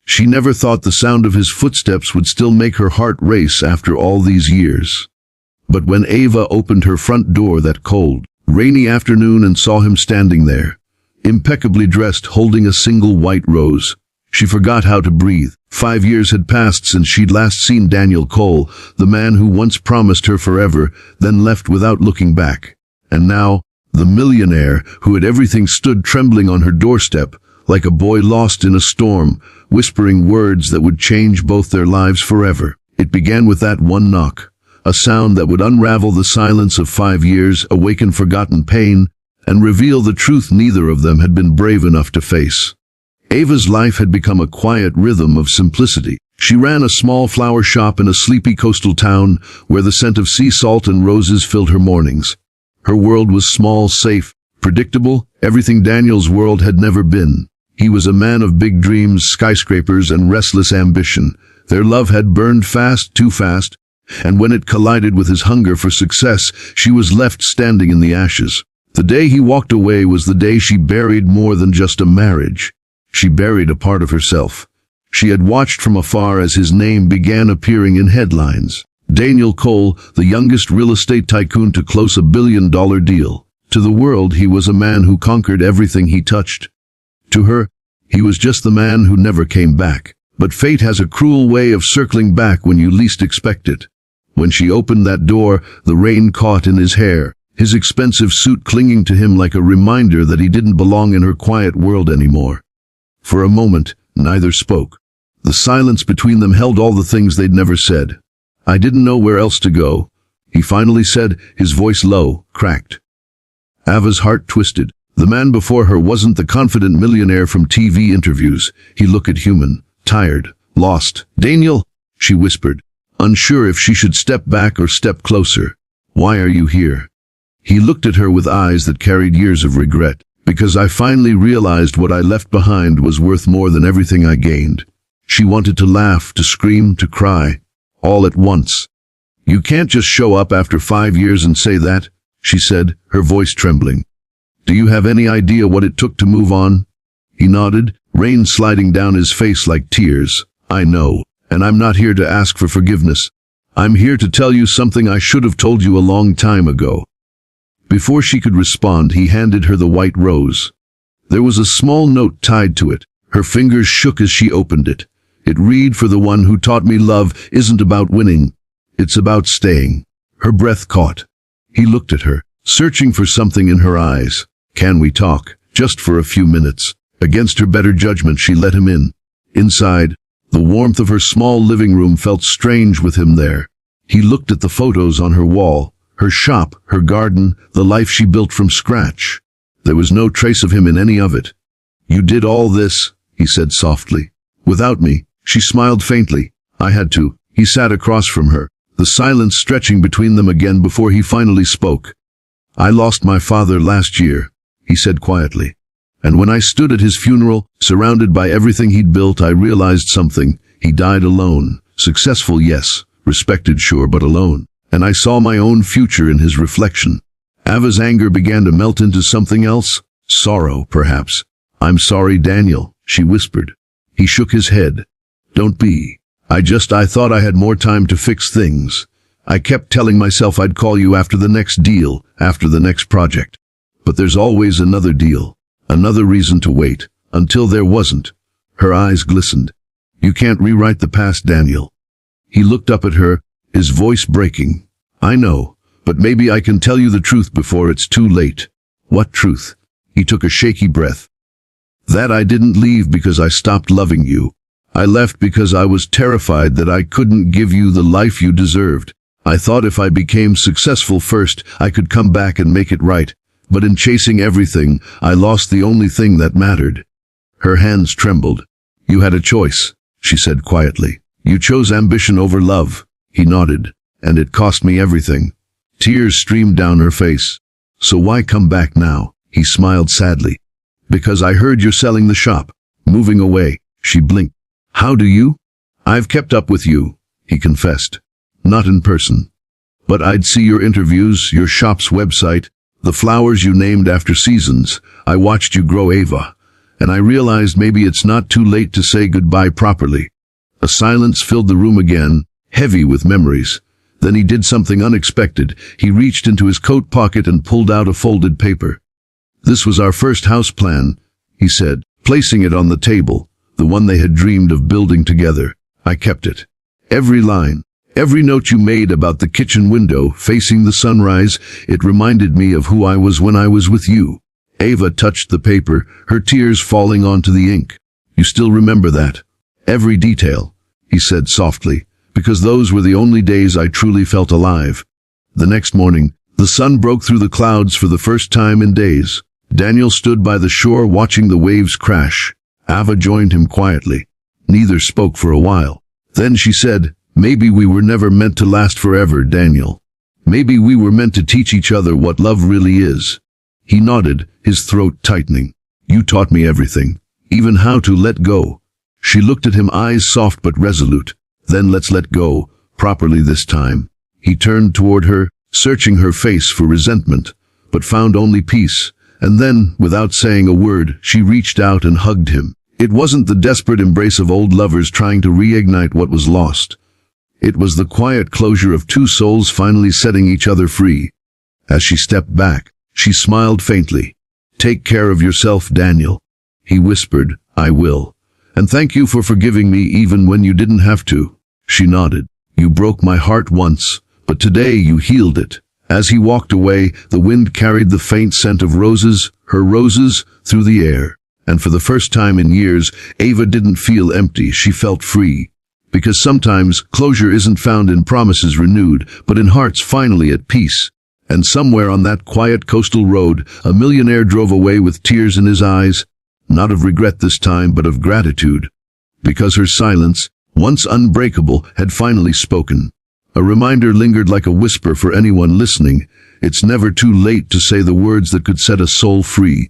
She never thought the sound of his footsteps would still make her heart race after all these years. But when Ava opened her front door that cold, rainy afternoon and saw him standing there, impeccably dressed, holding a single white rose, she forgot how to breathe. 5 years had passed since she'd last seen Daniel Cole, the man who once promised her forever, then left without looking back. And now, the millionaire who had everything stood trembling on her doorstep, like a boy lost in a storm, whispering words that would change both their lives forever. It began with that one knock, a sound that would unravel the silence of 5 years, awaken forgotten pain, and reveal the truth neither of them had been brave enough to face. Ava's life had become a quiet rhythm of simplicity. She ran a small flower shop in a sleepy coastal town where the scent of sea salt and roses filled her mornings. Her world was small, safe, predictable, everything Daniel's world had never been. He was a man of big dreams, skyscrapers, and restless ambition. Their love had burned fast, too fast, and when it collided with his hunger for success, she was left standing in the ashes. The day he walked away was the day she buried more than just a marriage. She buried a part of herself. She had watched from afar as his name began appearing in headlines. Daniel Cole, the youngest real estate tycoon to close a $1 billion deal. To the world, he was a man who conquered everything he touched. To her, he was just the man who never came back. But fate has a cruel way of circling back when you least expect it. When she opened that door, the rain caught in his hair, his expensive suit clinging to him like a reminder that he didn't belong in her quiet world anymore. For a moment, neither spoke. The silence between them held all the things they'd never said. "I didn't know where else to go," he finally said, his voice low, cracked. Ava's heart twisted. The man before her wasn't the confident millionaire from TV interviews. He looked human, tired, lost. "Daniel," she whispered, unsure if she should step back or step closer. "Why are you here?" He looked at her with eyes that carried years of regret. "Because I finally realized what I left behind was worth more than everything I gained." She wanted to laugh, to scream, to cry, all at once. "You can't just show up after 5 years and say that," she said, her voice trembling. "Do you have any idea what it took to move on?" He nodded, rain sliding down his face like tears. "I know, and I'm not here to ask for forgiveness. I'm here to tell you something I should have told you a long time ago." Before she could respond, he handed her the white rose. There was a small note tied to it. Her fingers shook as she opened it. It read, "For the one who taught me love isn't about winning. It's about staying." Her breath caught. He looked at her, searching for something in her eyes. "Can we talk? Just for a few minutes?" Against her better judgment, she let him in. Inside, the warmth of her small living room felt strange with him there. He looked at the photos on her wall, her shop, her garden, the life she built from scratch. There was no trace of him in any of it. "You did all this," he said softly. "Without me." She smiled faintly. "I had to." He sat across from her, the silence stretching between them again before he finally spoke. "I lost my father last year," he said quietly. "And when I stood at his funeral, surrounded by everything he'd built, I realized something. He died alone. Successful, yes. Respected, sure, but alone. And I saw my own future in his reflection." Ava's anger began to melt into something else. Sorrow, perhaps. "I'm sorry, Daniel," she whispered. He shook his head. "Don't be. I thought I had more time to fix things. I kept telling myself I'd call you after the next deal, after the next project. But there's always another deal, another reason to wait, until there wasn't." Her eyes glistened. "You can't rewrite the past, Daniel." He looked up at her, his voice breaking. "I know, but maybe I can tell you the truth before it's too late." "What truth?" He took a shaky breath. "That I didn't leave because I stopped loving you. I left because I was terrified that I couldn't give you the life you deserved. I thought if I became successful first, I could come back and make it right. But in chasing everything, I lost the only thing that mattered." Her hands trembled. "You had a choice," she said quietly. "You chose ambition over love." He nodded. "And it cost me everything." Tears streamed down her face. "So why come back now?" He smiled sadly. "Because I heard you're selling the shop, moving away." She blinked. "How do you?" "I've kept up with you," he confessed. "Not in person. But I'd see your interviews, your shop's website, the flowers you named after seasons. I watched you grow, Ava. and I realized maybe it's not too late to say goodbye properly. A silence filled the room again, heavy with memories. Then he did something unexpected. He reached into his coat pocket and pulled out a folded paper. "This was our first house plan," he said, placing it on the table, the one they had dreamed of building together. "I kept it. Every line, every note you made about the kitchen window facing the sunrise, it reminded me of who I was when I was with you." Ava touched the paper, her tears falling onto the ink. "You still remember that? Every detail," he said softly, "because those were the only days I truly felt alive." The next morning, the sun broke through the clouds for the first time in days. Daniel stood by the shore watching the waves crash. Ava joined him quietly. Neither spoke for a while. Then she said, "Maybe we were never meant to last forever, Daniel. Maybe we were meant to teach each other what love really is." He nodded, his throat tightening. "You taught me everything, even how to let go." She looked at him, eyes soft but resolute. "Then let's let go, properly this time." He turned toward her, searching her face for resentment, but found only peace. And then, without saying a word, she reached out and hugged him. It wasn't the desperate embrace of old lovers trying to reignite what was lost. It was the quiet closure of two souls finally setting each other free. As she stepped back, she smiled faintly. "Take care of yourself, Daniel," he whispered. "I will. And thank you for forgiving me even when you didn't have to." She nodded. "You broke my heart once, but today you healed it." As he walked away, the wind carried the faint scent of roses, her roses, through the air. And for the first time in years, Ava didn't feel empty, she felt free. Because sometimes, closure isn't found in promises renewed, but in hearts finally at peace. And somewhere on that quiet coastal road, a millionaire drove away with tears in his eyes, not of regret this time, but of gratitude. Because her silence, once unbreakable, had finally spoken. A reminder lingered like a whisper for anyone listening. It's never too late to say the words that could set a soul free.